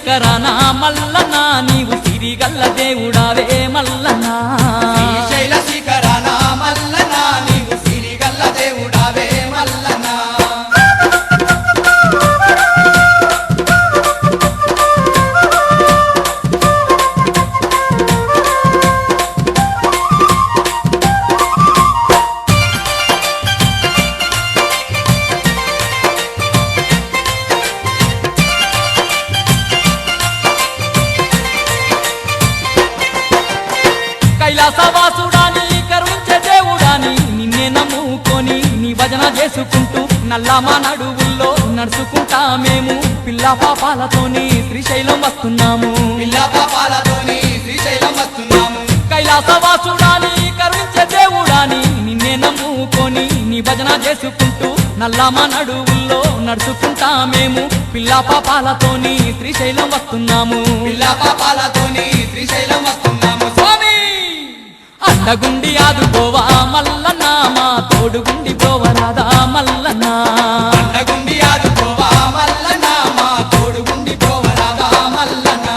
శిఖరాన మల్లన్న నీవు సిరిగల్ల దేవుడావే మల్లన్న శ్రీశైల శిఖరాన మల్లన్న నీవు సిరిగల్ల దేవుడావే మల్లన్న కైలాసవాసుడాని కరుణించే దేవుడాని నిన్నే నమ్ముకొని నీ భజన చేసుకుంటూ నల్లమా నడువుల్లో నడుచుకుంటా మేము పిల్ల పాపాలతోని శ్రీశైలం వస్తున్నాము పిల్ల పాపాలతోని శ్రీశైలం వస్తున్నాము కైలాసవాసుడాని కరుణించే దేవుడాని నిన్నే నమ్ముకొని నీ భజన చేసుకుంటూ నల్లమా నడువుల్లో నడుచుకుంటా మేము పిల్ల పాపాలతోని శ్రీశైలం వస్తున్నాము పిల్ల పాపాలతోని శ్రీశైలం వస్తున్నాము స్వామి అండగుండి ఆదుకోవా మల్లన్న మా తోడుగుండి పోవరాదా మల్లన్న అండగుండి ఆదుకోవా మల్లన్న మా తోడుగుండి పోవరాదా మల్లన్న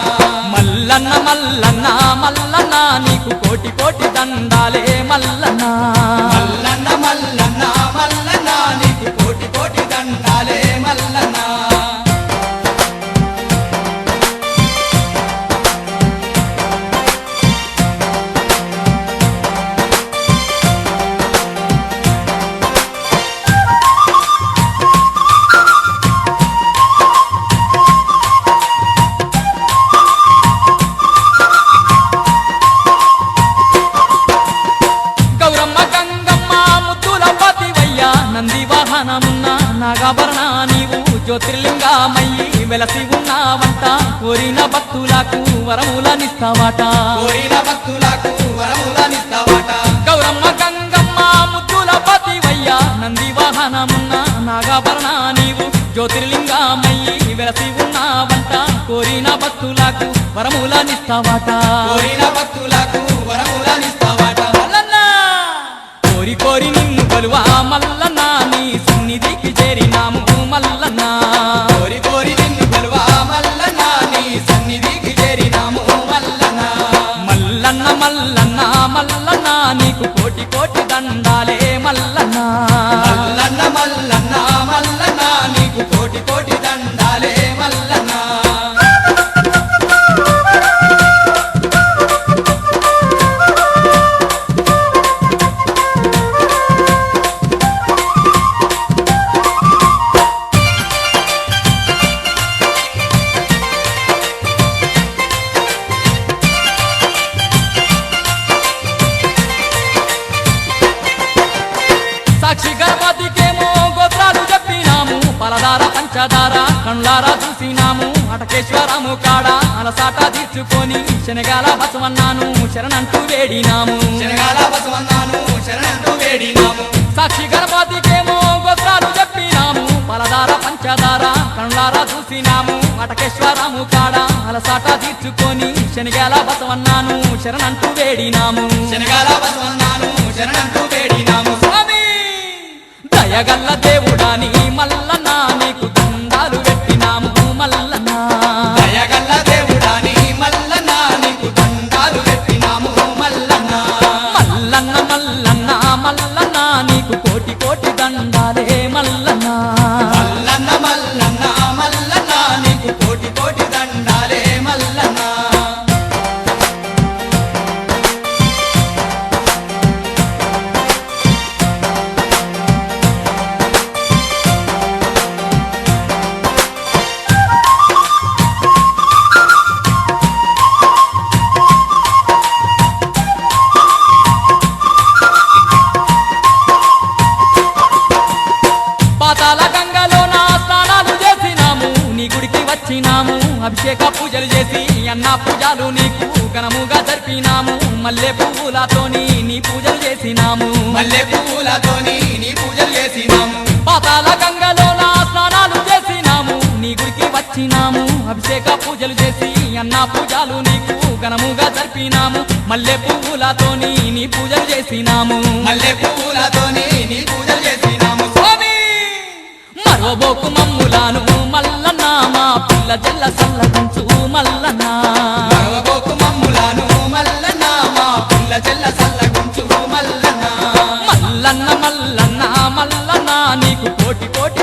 మల్లన్న మల్లన్న మల్లన్న నీకు కోటి కోటి దండాలే మల్లన్న మల్లన్న మల్లన్న మల్లన్న నీకు కోటి కోటి దండాలే మల్లన్న గౌరమ్మ గంగమ్మ ముద్దుల పతివయ్య నంది వాహనమున్న నాగాభరణ నీవు జ్యోతిర్లింగమయ్యి వెలసి ఉన్నావంట కోరిన భక్తులకు వరములనిస్తావాట కోరిన భక్తులకు వరములనిస్తావాట గౌరమ్మ గంగమ్మ ముద్దుల పతివయ్య నంది వాహనమున్న నాగాభరణ నీవు జ్యోతిర్లింగమయ్యి వెలసి ఉన్నావంట కోరిన భక్తులకు వరములనిస్తావాట కోరిన భక్తులకు వరములనిస్తావాట మల్లన్న కోరి కోరి నిన్ను కొలువా మల్లన్న నీ సన్నిధికి చేరినాము మల్లన్న కోరి కోరి నిన్ను కొలువా మల్లన్న నీ సన్నిధికి చేరినాము మల్లన్న మల్లన్న మల్లన్న మల్లన్న నీకు కోటి కోటి దండాలే మల్లన్న మల్లన్న మల్లన్న మల్లన్న నీకు కోటి కోటి దండాలే మల్లన్న సాక్షి గణపతికేమో గోత్రాలు చెప్పినాము పలదార పంచదార కళ్ళారా చూసినాము అటకేశ్వరము కాడ అలసాట తీర్చుకొని శనగాల బసవన్నాను శరణంటూ వేడినాము శనగాల బసవన్నాను శరణంటూ వేడినాము సాక్షి గణపతికేమో గోత్రాలు చెప్పినాము పలదార పంచదార కళ్ళారా చూసినాము అటకేశ్వరము కాడ అలసాట తీర్చుకొని శనగాల బసవన్నాను శరణంటూ వేడినాము శనగాల బసవన్నాను శరణంటూ వేడినాము స్వామి దయగల్ల దేవుడాని మల్లన్న నీకు దండాలు పెట్టినాము మల్లన్న దయగల్ల దేవుడాని మల్లన్న నీకు దండాలు పెట్టినాము మల్లన్న మల్లన్న మల్లన్న మల్లన్న నీకు కోటి కోటి దండాలే మల్లన్న మల్లన్న మల్లన్న మల్లన్న నీకు కోటి కోటి దండాలే మల్లన్న పాతాల గంగలో నా స్నానాలు చేసినాము నీ గుడికి వచ్చినాము అభిషేక పూజలు చేసి అన్న పూజలు నీకు ఘనముగా జరిపినాము మల్లె పువ్వులతోని నీ పూజలు చేసినాము మల్లె పువ్వులతోని నీ పూజలు చేసినాము పాతాల గంగలో నా స్నానాలు చేసినాము నీ గుడికి వచ్చినాము అభిషేక పూజలు చేసి అన్న పూజలు నీకు ఘనముగా జరిపినాము మల్లె పువ్వులతోని నీ పూజలు చేసినాము మల్లె పువ్వులతోని నీ పూజలు చేసినాము స్వామి మరోబోకు మమ్ములాను మల్లన్న మా పిల్ల జల్ల సల్లకుంచు కోటి కోటి